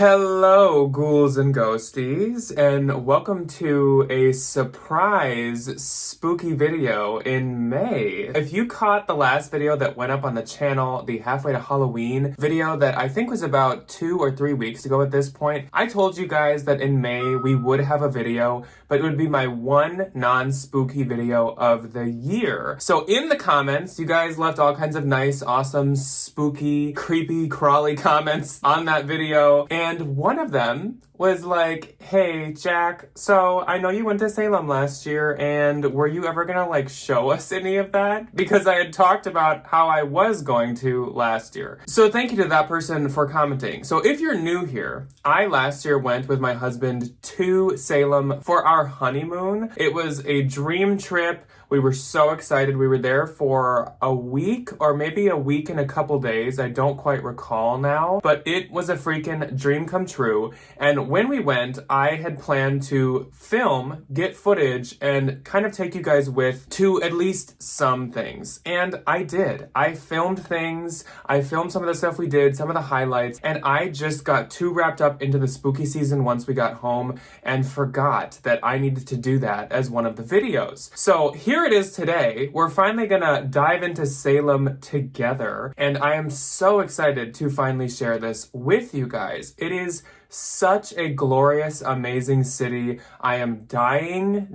Hello, ghouls and ghosties, and welcome to a surprise spooky video in May. If you caught the last video that went up on the channel, the Halfway to Halloween video that I think was about 2 or 3 weeks ago at this point, I told you guys that in May we would have a video, but it would be my one non-spooky video of the year. So in the comments, you guys left all kinds of nice, awesome, spooky, creepy, crawly comments on that video. And one of them was like, hey, Jack, so I know you went to Salem last year, and were you ever gonna show us any of that? Because I had talked about how I was going to last year. So thank you to that person for commenting. So if you're new here, I last year went with my husband to Salem for our honeymoon. It was a dream trip. We were so excited. We were there for a week or maybe a week and a couple days. I don't quite recall now, but it was a freaking dream come true. And when we went, I had planned to film, get footage, and kind of take you guys with to at least some things. And I did. I filmed things. I filmed some of the stuff we did, some of the highlights, and I just got too wrapped up into the spooky season once we got home and forgot that I needed to do that as one of the videos. So here it is today. We're finally gonna dive into Salem together, and I am so excited to finally share this with you guys. It is such a glorious, amazing city. I am dying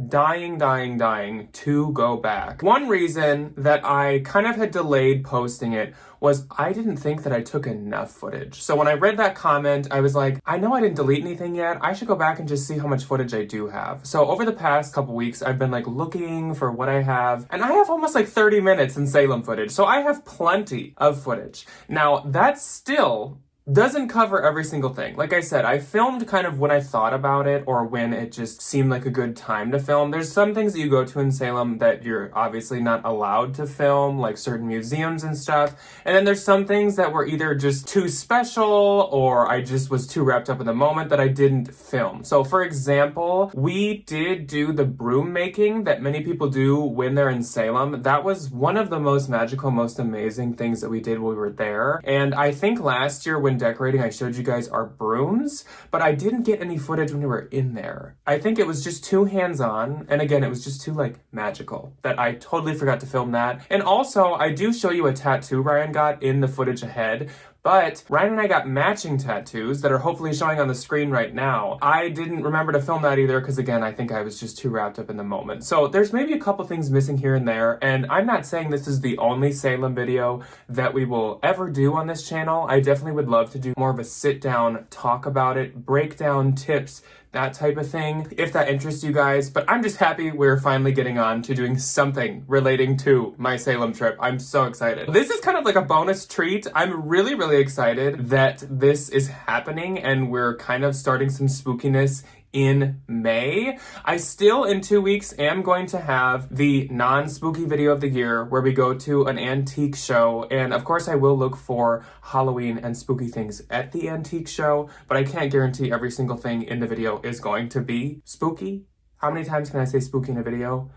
to go back. One reason that I kind of had delayed posting it was I didn't think that I took enough footage. So when I read that comment, I was like, I know I didn't delete anything yet. I should go back and just see how much footage I do have. So over the past couple weeks, I've been looking for what I have, and I have almost 30 minutes in Salem footage. So I have plenty of footage. Now that still doesn't cover every single thing. Like I said, I filmed kind of when I thought about it or when it just seemed like a good time to film. There's some things that you go to in Salem that you're obviously not allowed to film, like certain museums and stuff. And then there's some things that were either just too special or I just was too wrapped up in the moment that I didn't film. So for example, we did do the broom making that many people do when they're in Salem. That was one of the most magical, most amazing things that we did when we were there. And I think last year when decorating, I showed you guys our brooms, but I didn't get any footage when we were in there. I think it was just too hands-on, and again, it was just too magical that I totally forgot to film that. And also, I do show you a tattoo Ryan got in the footage ahead, but Ryan and I got matching tattoos that are hopefully showing on the screen right now. I didn't remember to film that either because, again, I think I was just too wrapped up in the moment. So there's maybe a couple things missing here and there, and I'm not saying this is the only Salem video that we will ever do on this channel. I definitely would love to do more of a sit-down talk about it, breakdown tips, that type of thing, if that interests you guys. But I'm just happy we're finally getting on to doing something relating to my Salem trip. I'm so excited. This is kind of like a bonus treat. I'm really excited that this is happening and we're kind of starting some spookiness in May. I still, in 2 weeks, am going to have the non-spooky video of the year where we go to an antique show. And of course, I will look for Halloween and spooky things at the antique show, but I can't guarantee every single thing in the video is going to be spooky. How many times can I say spooky in a video?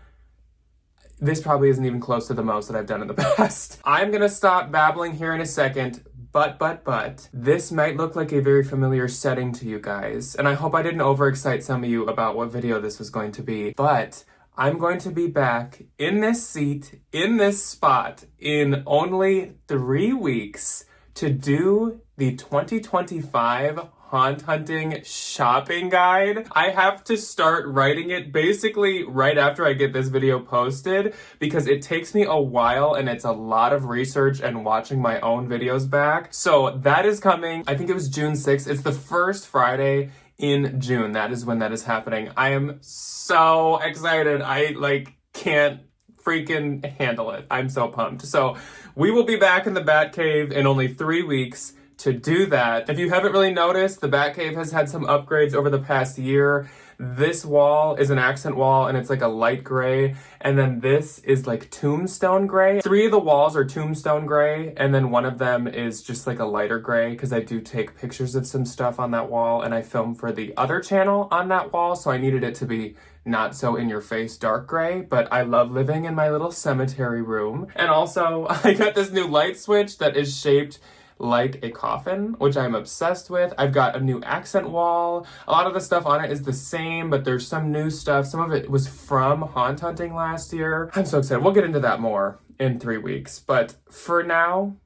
This probably isn't even close to the most that I've done in the past. I'm gonna stop babbling here in a second. But, this might look like a very familiar setting to you guys, and I hope I didn't overexcite some of you about what video this was going to be, but I'm going to be back in this seat, in this spot, in only 3 weeks to do the 2025 Haunt Hunting Shopping Guide. I have to start writing it basically right after I get this video posted because it takes me a while and it's a lot of research and watching my own videos back. So that is coming. I think it was June 6th. It's the first Friday in June. That is when that is happening. I am so excited. I can't freaking handle it. I'm so pumped. So we will be back in the Batcave in only 3 weeks to do that. If you haven't really noticed, the Batcave has had some upgrades over the past year. This wall is an accent wall and it's a light gray, and then this is tombstone gray. 3 of the walls are tombstone gray, and then one of them is just a lighter gray because I do take pictures of some stuff on that wall and I film for the other channel on that wall, so I needed it to be not so in your face dark gray, but I love living in my little cemetery room. And also I got this new light switch that is shaped like a coffin, which I'm obsessed with. I've got a new accent wall. A lot of the stuff on it is the same, but there's some new stuff. Some of it was from Haunt Hunting last year. I'm so excited. We'll get into that more in 3 weeks. But for now,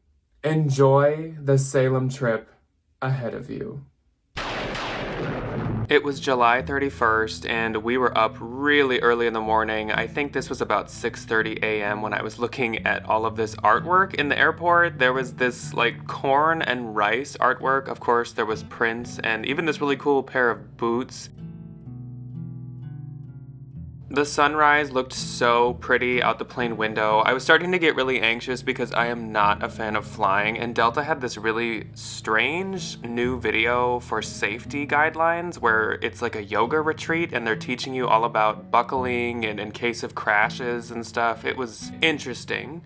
enjoy the Salem trip ahead of you. It was July 31st, and we were up really early in the morning. I think this was about 6:30 a.m. when I was looking at all of this artwork in the airport. There was this like corn and rice artwork. Of course, there was prints and even this really cool pair of boots. The sunrise looked so pretty out the plane window. I was starting to get really anxious because I am not a fan of flying, and Delta had this really strange new video for safety guidelines where it's like a yoga retreat and they're teaching you all about buckling and in case of crashes and stuff. It was interesting.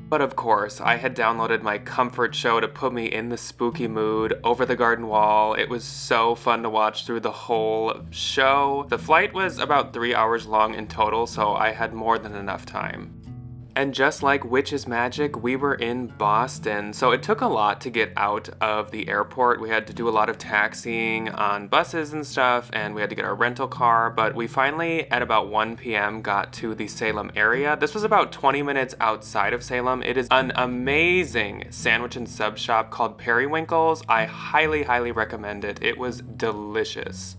But of course, I had downloaded my comfort show to put me in the spooky mood, Over the Garden Wall. It was so fun to watch through the whole show. The flight was about 3 hours long in total, so I had more than enough time. And just like Witch's Magic, we were in Boston, so it took a lot to get out of the airport. We had to do a lot of taxiing on buses and stuff, and we had to get our rental car, but we finally, at about 1 p.m., got to the Salem area. This was about 20 minutes outside of Salem. It is an amazing sandwich and sub shop called Periwinkle's. I highly, highly recommend it. It was delicious.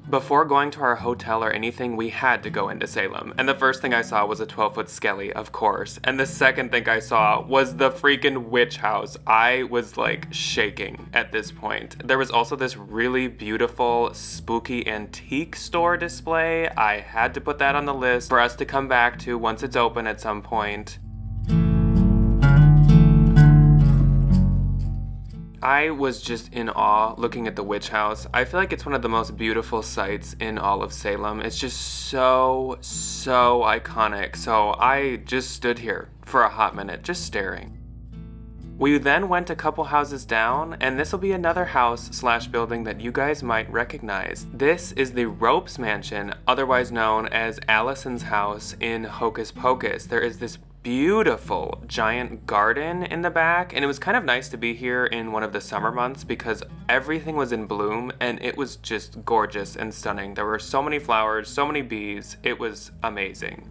Before going to our hotel or anything, we had to go into Salem, and the first thing I saw was a 12-foot skelly, of course, and the second thing I saw was the freaking witch house. I was like shaking at this point. There was also this really beautiful spooky antique store display. I had to put that on the list for us to come back to once it's open at some point. I was just in awe looking at the witch house. I feel like it's one of the most beautiful sights in all of Salem. It's just so iconic. So I just stood here for a hot minute, just staring. We then went a couple houses down, and this will be another house/building that you guys might recognize. This is the Ropes Mansion, otherwise known as Allison's house in Hocus Pocus. There is this beautiful giant garden in the back, and it was kind of nice to be here in one of the summer months because everything was in bloom and it was just gorgeous and stunning. There were so many flowers, so many bees. It was amazing.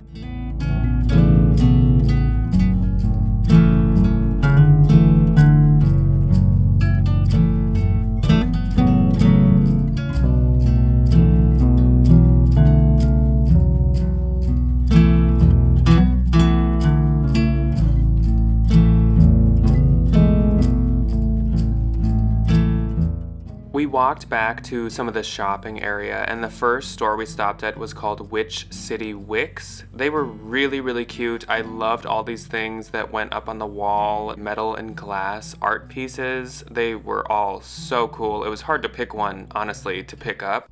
We walked back to some of the shopping area, and the first store we stopped at was called Witch City Wicks. They were really cute. I loved all these things that went up on the wall, metal and glass art pieces. They were all so cool. It was hard to pick one, honestly, to pick up.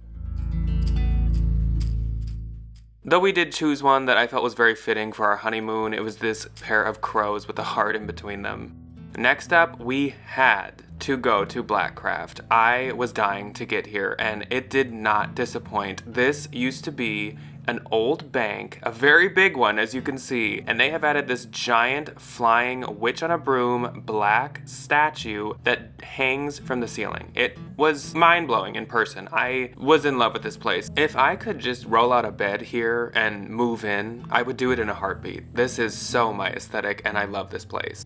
Though we did choose one that I felt was very fitting for our honeymoon. It was this pair of crows with a heart in between them. Next up, we had to go to Blackcraft. I was dying to get here, and it did not disappoint. This used to be an old bank, a very big one, as you can see, and they have added this giant flying witch on a broom black statue that hangs from the ceiling. It was mind-blowing in person. I was in love with this place. If I could just roll out a bed here and move in, I would do it in a heartbeat. This is so my aesthetic, and I love this place.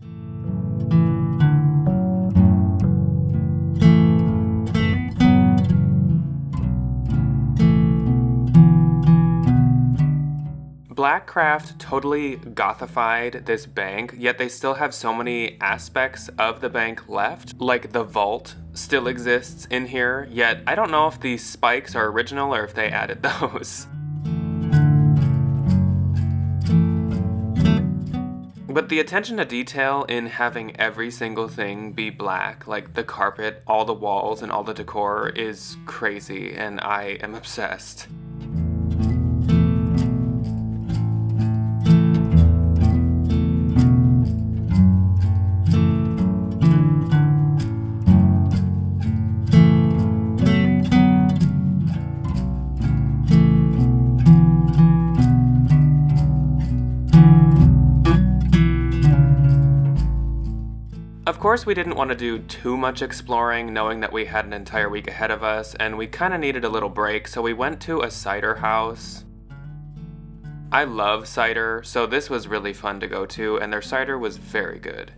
Blackcraft totally gothified this bank, yet they still have so many aspects of the bank left. Like the vault still exists in here, yet I don't know if these spikes are original or if they added those. But the attention to detail in having every single thing be black, like the carpet, all the walls, and all the decor, is crazy, and I am obsessed. Of course, we didn't want to do too much exploring, knowing that we had an entire week ahead of us, and we kind of needed a little break, so we went to a cider house. I love cider, so this was really fun to go to, and their cider was very good.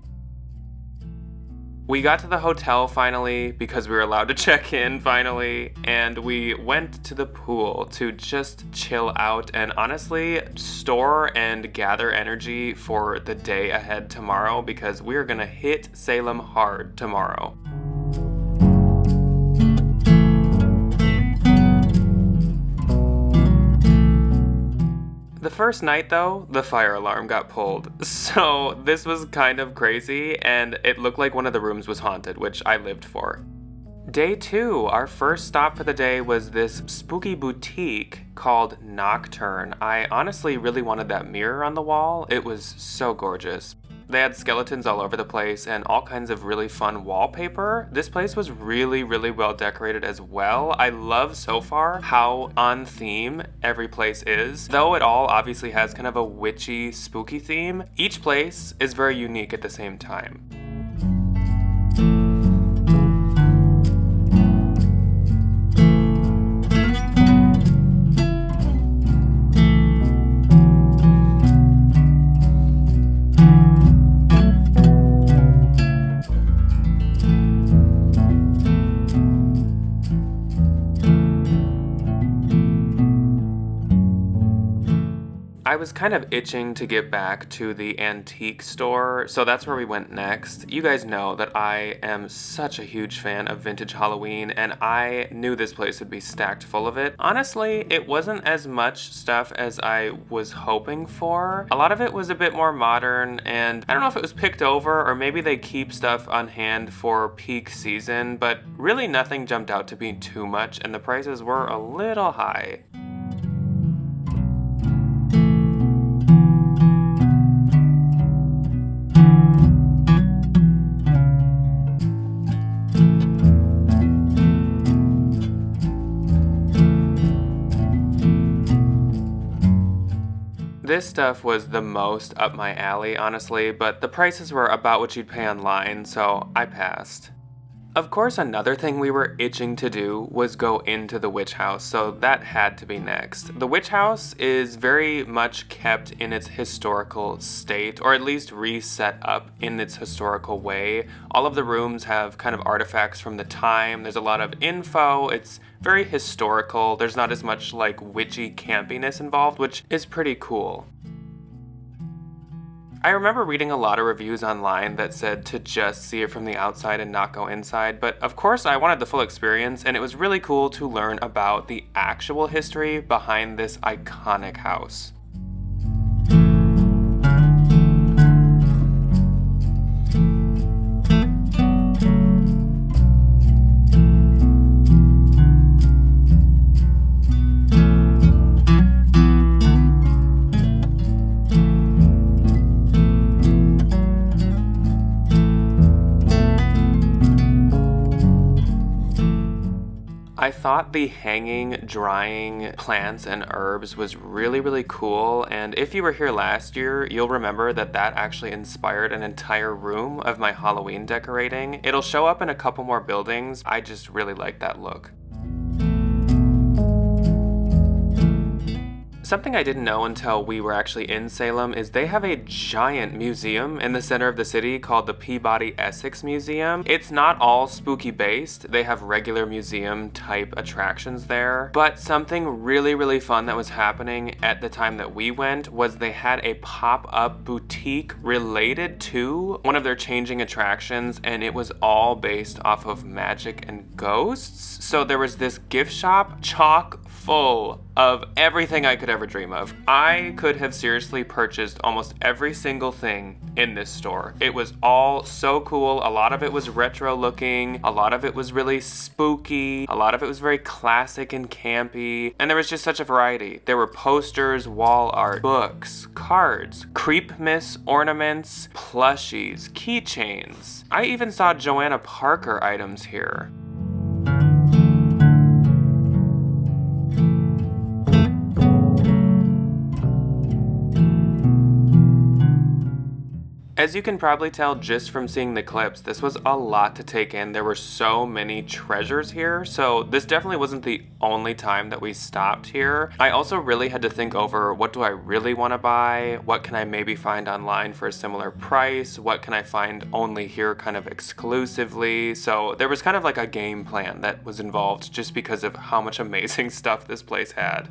We got to the hotel finally, because we were allowed to check in finally, and we went to the pool to just chill out and honestly store and gather energy for the day ahead tomorrow, because we're gonna hit Salem hard tomorrow. The first night though, the fire alarm got pulled, so this was kind of crazy, and it looked like one of the rooms was haunted, which I lived for. Day 2, our first stop for the day was this spooky boutique called Nocturne. I honestly really wanted that mirror on the wall, it was so gorgeous. They had skeletons all over the place and all kinds of really fun wallpaper. This place was really, really well decorated as well. I love so far how on theme every place is. Though it all obviously has kind of a witchy, spooky theme, each place is very unique at the same time. I was kind of itching to get back to the antique store, so that's where we went next. You guys know that I am such a huge fan of vintage Halloween, and I knew this place would be stacked full of it. Honestly, it wasn't as much stuff as I was hoping for. A lot of it was a bit more modern, and I don't know if it was picked over or maybe they keep stuff on hand for peak season, but really nothing jumped out to be too much, and the prices were a little high. This stuff was the most up my alley, honestly, but the prices were about what you'd pay online, so I passed. Of course, another thing we were itching to do was go into the witch house, so that had to be next. The witch house is very much kept in its historical state, or at least reset up in its historical way. All of the rooms have kind of artifacts from the time, there's a lot of info, it's very historical, there's not as much like witchy campiness involved, which is pretty cool. I remember reading a lot of reviews online that said to just see it from the outside and not go inside, but of course I wanted the full experience, and it was really cool to learn about the actual history behind this iconic house. I thought the hanging, drying plants and herbs was really cool, and if you were here last year, you'll remember that that actually inspired an entire room of my Halloween decorating. It'll show up in a couple more buildings. I just really like that look. Something I didn't know until we were actually in Salem is they have a giant museum in the center of the city called the Peabody Essex Museum. It's not all spooky based, they have regular museum type attractions there, but something really fun that was happening at the time that we went was they had a pop-up boutique related to one of their changing attractions, and it was all based off of magic and ghosts. So there was this gift shop chock full of everything I could ever dream of. I could have seriously purchased almost every single thing in this store. It was all so cool. A lot of it was retro looking. A lot of it was really spooky. A lot of it was very classic and campy. And there was just such a variety. There were posters, wall art, books, cards, Creepmas ornaments, plushies, keychains. I even saw Joanna Parker items here. As you can probably tell just from seeing the clips, this was a lot to take in. There were so many treasures here, so this definitely wasn't the only time that we stopped here. I also really had to think over, what do I really want to buy? What can I maybe find online for a similar price? What can I find only here kind of exclusively? So there was kind of like a game plan that was involved just because of how much amazing stuff this place had.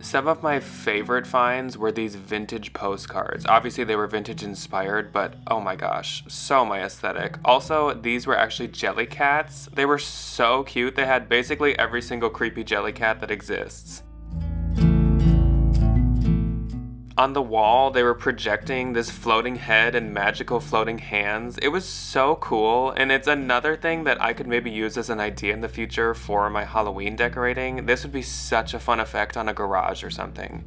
Some of my favorite finds were these vintage postcards. Obviously they were vintage inspired, but oh my gosh, so my aesthetic. Also, these were actually jelly cats. They were so cute. They had basically every single creepy jelly cat that exists. On the wall, they were projecting this floating head and magical floating hands. It was so cool, and it's another thing that I could maybe use as an idea in the future for my Halloween decorating. This would be such a fun effect on a garage or something.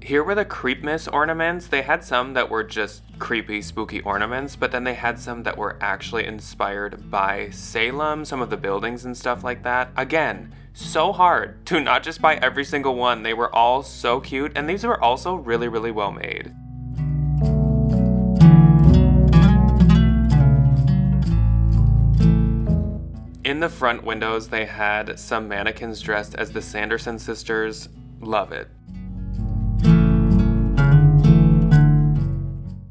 Here were the Creepmas ornaments. They had some that were just creepy, spooky ornaments, but then they had some that were actually inspired by Salem, some of the buildings and stuff like that. Again, so hard to not just buy every single one. They were all so cute, and these were also really, really well made. In the front windows, they had some mannequins dressed as the Sanderson sisters. Love it.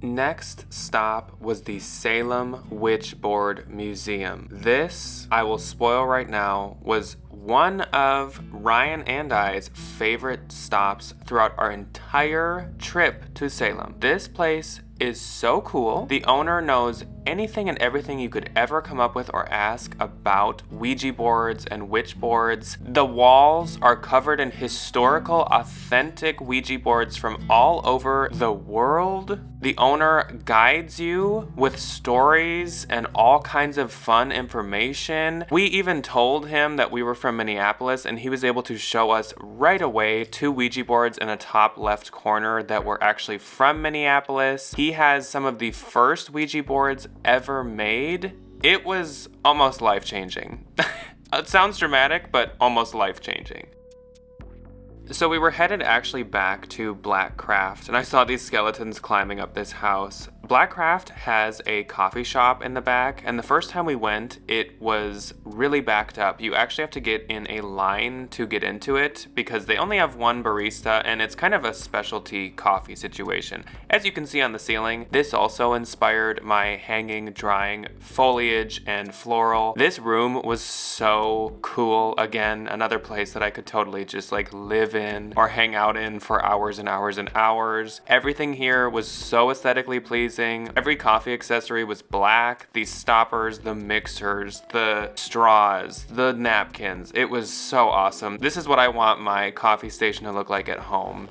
Next stop was the Salem Witch Board Museum. This, I will spoil right now, was one of Ryan and I's favorite stops throughout our entire trip to Salem. This place is so cool. The owner knows anything and everything you could ever come up with or ask about Ouija boards and witch boards. The walls are covered in historical, authentic Ouija boards from all over the world. The owner guides you with stories and all kinds of fun information. We even told him that we were from Minneapolis, and he was able to show us right away 2 Ouija boards in a top left corner that were actually from Minneapolis. He has some of the first Ouija boards ever made. It was almost life-changing. It sounds dramatic, but almost life-changing. So we were headed actually back to Blackcraft, and I saw these skeletons climbing up this house. Blackcraft has a coffee shop in the back, and the first time we went, it was really backed up. You actually have to get in a line to get into it because they only have one barista, and it's kind of a specialty coffee situation. As you can see on the ceiling, this also inspired my hanging, drying foliage and floral. This room was so cool. Again, another place that I could totally just like live in or hang out in for hours and hours and hours. Everything here was so aesthetically pleasing. Every coffee accessory was black. The stoppers, the mixers, the straws, the napkins. It was so awesome. This is what I want my coffee station to look like at home.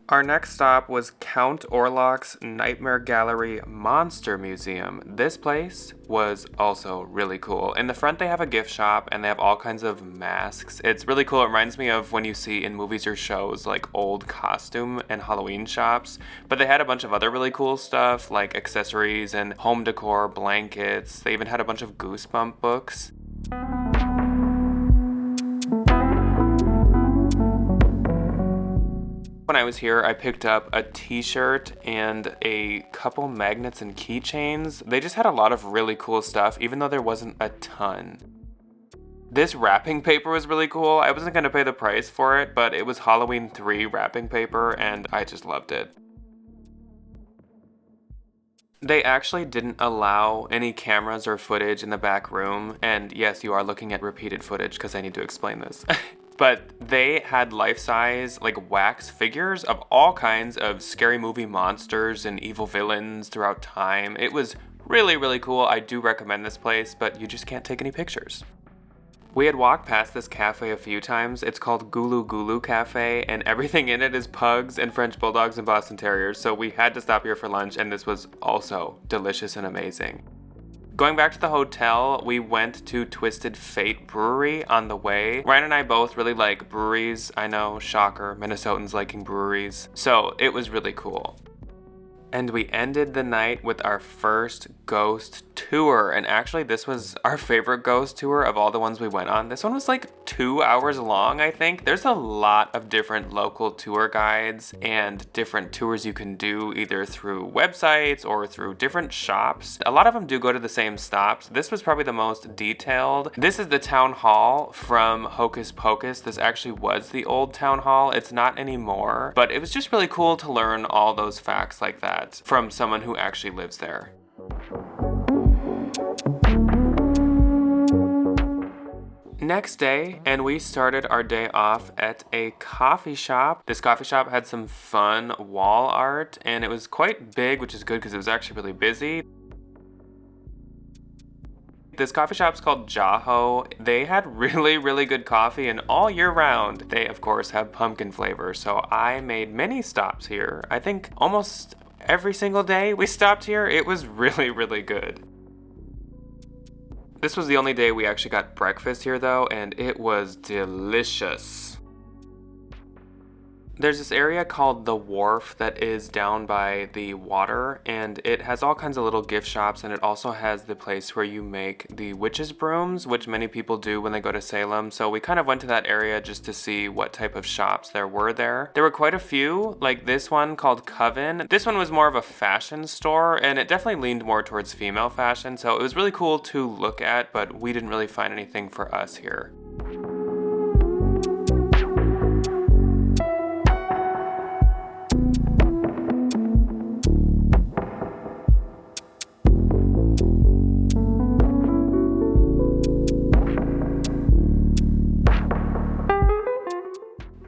Our next stop was Count Orlok's Nightmare Gallery Monster Museum. This place was also really cool. In the front they have a gift shop and they have all kinds of masks. It's really cool. It reminds me of when you see in movies or shows like old costume and Halloween shops. But they had a bunch of other really cool stuff like accessories and home decor, blankets. They even had a bunch of Goosebump books. When I was here, I picked up a t-shirt and a couple magnets and keychains. They just had a lot of really cool stuff, even though there wasn't a ton. This wrapping paper was really cool. I wasn't gonna pay the price for it, but it was Halloween 3 wrapping paper, and I just loved it. They actually didn't allow any cameras or footage in the back room, and yes, you are looking at repeated footage because I need to explain this. But they had life-size, like, wax figures of all kinds of scary movie monsters and evil villains throughout time. It was really, really cool. I do recommend this place, but you just can't take any pictures. We had walked past this cafe a few times. It's called Gulu Gulu Cafe, and everything in it is pugs and French bulldogs and Boston Terriers, so we had to stop here for lunch, and this was also delicious and amazing. Going back to the hotel, we went to Twisted Fate Brewery on the way. Ryan and I both really like breweries. I know, shocker, Minnesotans liking breweries. So it was really cool. And we ended the night with our first ghost tour. And actually, this was our favorite ghost tour of all the ones we went on. This one was like 2 hours long, I think. There's a lot of different local tour guides and different tours you can do either through websites or through different shops. A lot of them do go to the same stops. This was probably the most detailed. This is the town hall from Hocus Pocus. This actually was the old town hall. It's not anymore, but it was just really cool to learn all those facts like that from someone who actually lives there. Next day, and we started our day off at a coffee shop. This coffee shop had some fun wall art, and it was quite big, which is good because it was actually really busy. This coffee shop's called Jaho. They had really, really good coffee, and all year round, they of course have pumpkin flavor. So I made many stops here. I think almost every single day we stopped here. It was really, really good. This was the only day we actually got breakfast here though, and it was delicious. There's this area called the Wharf that is down by the water, and it has all kinds of little gift shops, and it also has the place where you make the witch's brooms, which many people do when they go to Salem. So we kind of went to that area just to see what type of shops there were there. There were quite a few, like this one called Coven. This one was more of a fashion store, and it definitely leaned more towards female fashion, so it was really cool to look at, but we didn't really find anything for us here.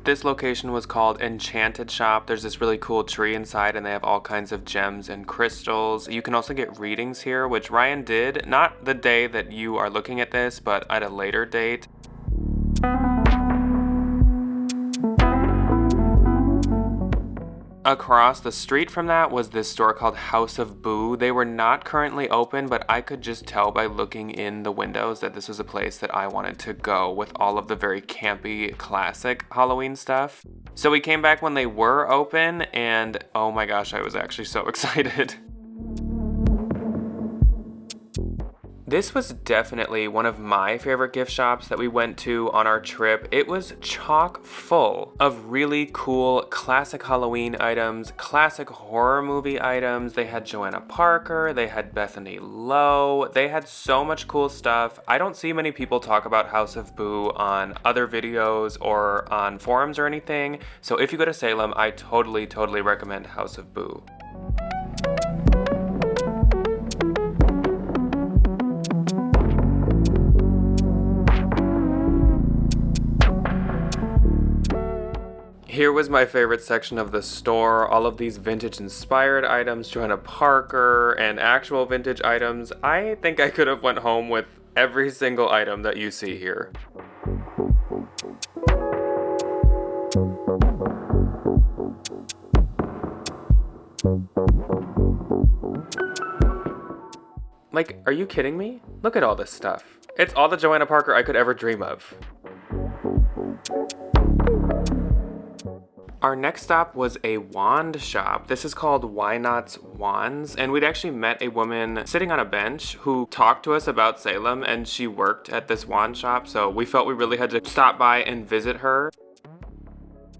This location was called Enchanted Shop. There's this really cool tree inside, and they have all kinds of gems and crystals. You can also get readings here, which Ryan did, not the day that you are looking at this, but at a later date. Across the street from that was this store called House of Boo. They were not currently open, but I could just tell by looking in the windows that this was a place that I wanted to go with all of the very campy, classic Halloween stuff. So we came back when they were open, and oh my gosh, I was actually so excited. This was definitely one of my favorite gift shops that we went to on our trip. It was chock full of really cool classic Halloween items, classic horror movie items. They had Joanna Parker, they had Bethany Lowe, they had so much cool stuff. I don't see many people talk about House of Boo on other videos or on forums or anything. So if you go to Salem, I totally recommend House of Boo. Here was my favorite section of the store, all of these vintage inspired items, Joanna Parker, and actual vintage items. I think I could have went home with every single item that you see here. Like, are you kidding me? Look at all this stuff. It's all the Joanna Parker I could ever dream of. Our next stop was a wand shop. This is called Why Not's Wands, and we'd actually met a woman sitting on a bench who talked to us about Salem, and she worked at this wand shop, so we felt we really had to stop by and visit her.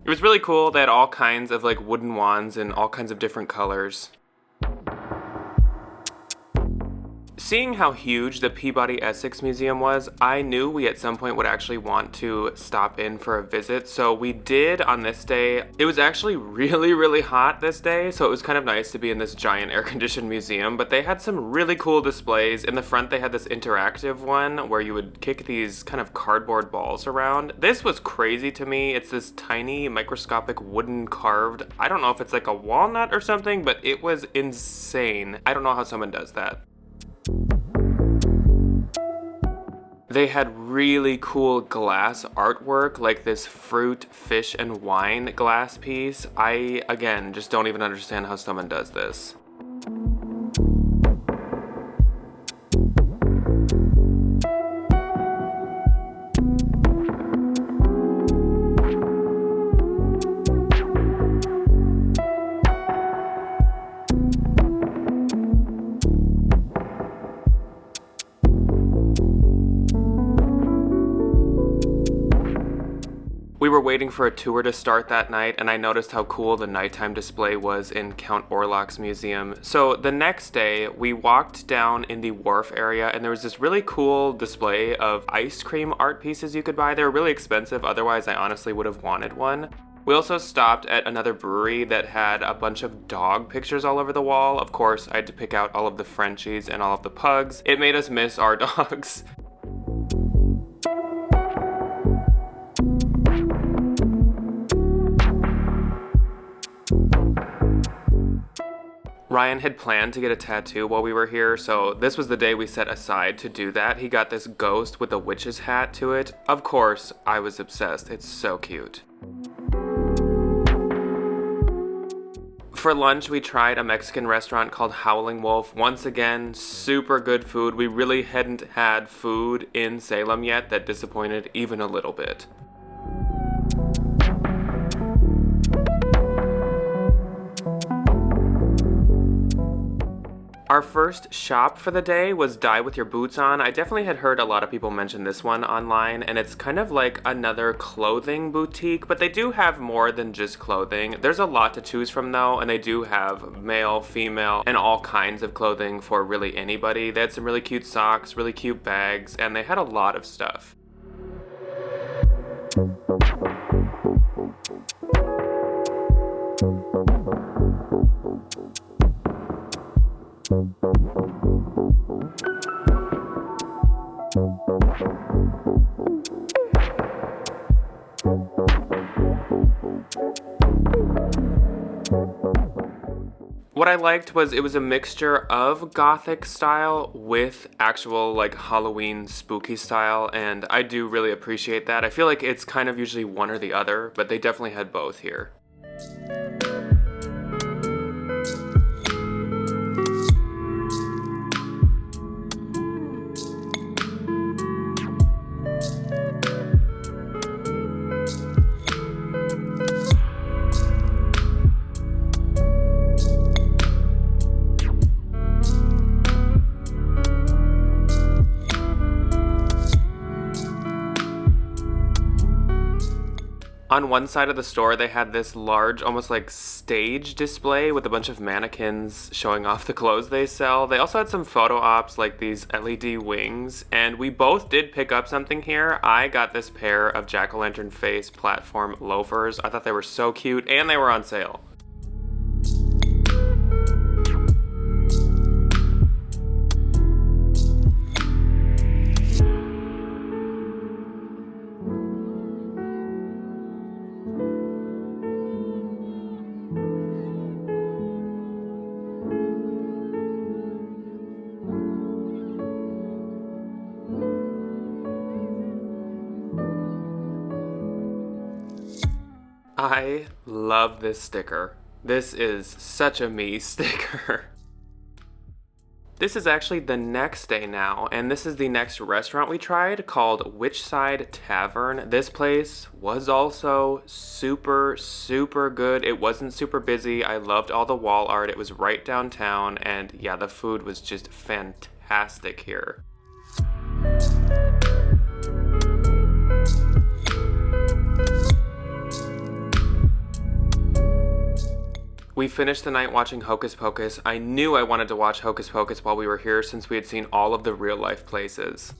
It was really cool. They had all kinds of like wooden wands in all kinds of different colors. Seeing how huge the Peabody Essex Museum was, I knew we at some point would actually want to stop in for a visit, so we did on this day. It was actually really hot this day, so it was kind of nice to be in this giant air-conditioned museum, but they had some really cool displays. In the front they had this interactive one where you would kick these kind of cardboard balls around. This was crazy to me. It's this tiny microscopic wooden carved, I don't know if it's like a walnut or something, but it was insane. I don't know how someone does that. They had really cool glass artwork, like this fruit, fish, and wine glass piece. I, again, just don't even understand how someone does this. We were waiting for a tour to start that night, and I noticed how cool the nighttime display was in Count Orlok's museum. So the next day, we walked down in the wharf area, and there was this really cool display of ice cream art pieces you could buy. They were really expensive, otherwise I honestly would have wanted one. We also stopped at another brewery that had a bunch of dog pictures all over the wall. Of course, I had to pick out all of the Frenchies and all of the pugs. It made us miss our dogs. Ryan had planned to get a tattoo while we were here, so this was the day we set aside to do that. He got this ghost with a witch's hat to it. Of course, I was obsessed. It's so cute. For lunch, we tried a Mexican restaurant called Howling Wolf. Once again, super good food. We really hadn't had food in Salem yet that disappointed even a little bit. Our first shop for the day was Die With Your Boots On. I definitely had heard a lot of people mention this one online, and it's kind of like another clothing boutique, but they do have more than just clothing. There's a lot to choose from though, and they do have male, female, and all kinds of clothing for really anybody. They had some really cute socks, really cute bags, and they had a lot of stuff. What I liked was it was a mixture of gothic style with actual like Halloween spooky style, and I do really appreciate that. I feel like it's kind of usually one or the other, but they definitely had both here. On one side of the store, they had this large, almost like stage display with a bunch of mannequins showing off the clothes they sell. They also had some photo ops like these LED wings, and we both did pick up something here. I got this pair of jack-o'-lantern face platform loafers. I thought they were so cute, and they were on sale. I love this sticker. This is such a me sticker. This is actually the next day now, and this is the next restaurant we tried called Witchside Tavern. This place was also super good. It wasn't super busy. I loved all the wall art. It was right downtown, and yeah, the food was just fantastic here. We finished the night watching Hocus Pocus. I knew I wanted to watch Hocus Pocus while we were here since we had seen all of the real life places.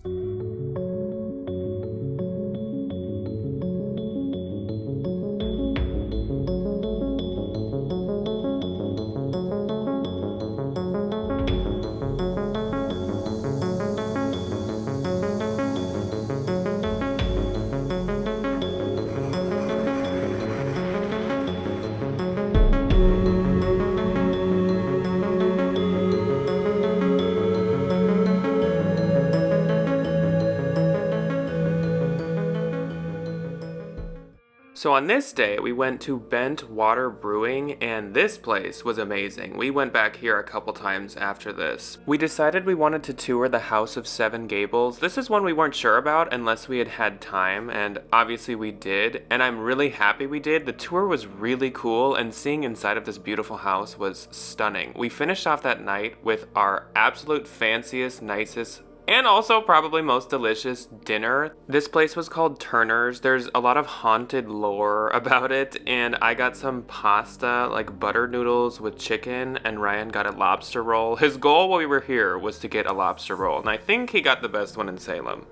So on this day, we went to Bent Water Brewing, and this place was amazing. We went back here a couple times after this. We decided we wanted to tour the House of Seven Gables. This is one we weren't sure about unless we had had time, and obviously we did, and I'm really happy we did. The tour was really cool, and seeing inside of this beautiful house was stunning. We finished off that night with our absolute fanciest, nicest, and also probably most delicious dinner. This place was called Turner's. There's a lot of haunted lore about it, and I got some pasta, like butter noodles with chicken, and Ryan got a lobster roll. His goal while we were here was to get a lobster roll, and I think he got the best one in Salem.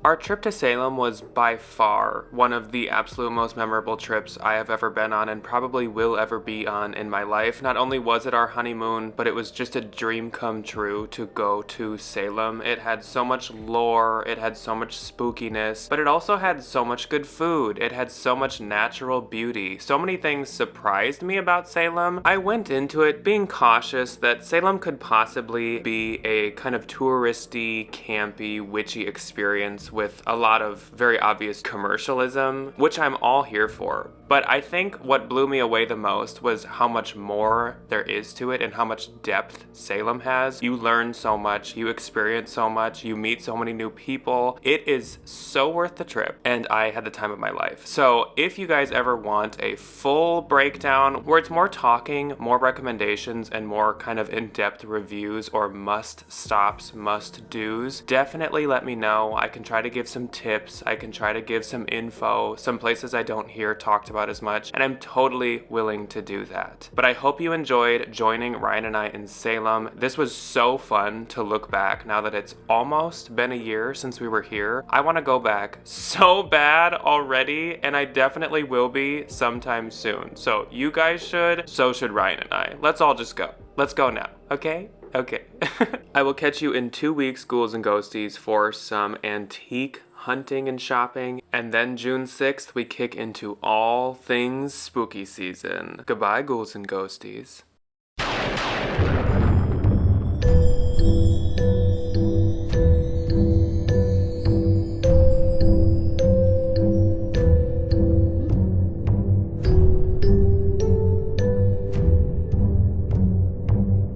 Our trip to Salem was by far one of the absolute most memorable trips I have ever been on and probably will ever be on in my life. Not only was it our honeymoon, but it was just a dream come true to go to Salem. It had so much lore, it had so much spookiness, but it also had so much good food. It had so much natural beauty. So many things surprised me about Salem. I went into it being cautious that Salem could possibly be a kind of touristy, campy, witchy experience with a lot of very obvious commercialism, which I'm all here for. But I think what blew me away the most was how much more there is to it and how much depth Salem has. You learn so much, you experience so much, you meet so many new people. It is so worth the trip, and I had the time of my life. So if you guys ever want a full breakdown where it's more talking, more recommendations, and more kind of in-depth reviews or must-stops, must-dos, definitely let me know. I can try to give some tips, I can try to give some info, some places I don't hear talked about as much, and I'm totally willing to do that. But I hope you enjoyed joining Ryan and I in Salem. This was so fun to look back now that it's almost been a year since we were here. I want to go back so bad already, and I definitely will be sometime soon. So you guys should, so should Ryan and I. Let's all just go. Let's go now, okay? Okay. I will catch you in 2 weeks, ghouls and ghosties, for some antique hunting and shopping, and then June 6th we kick into all things spooky season. Goodbye, ghouls and ghosties.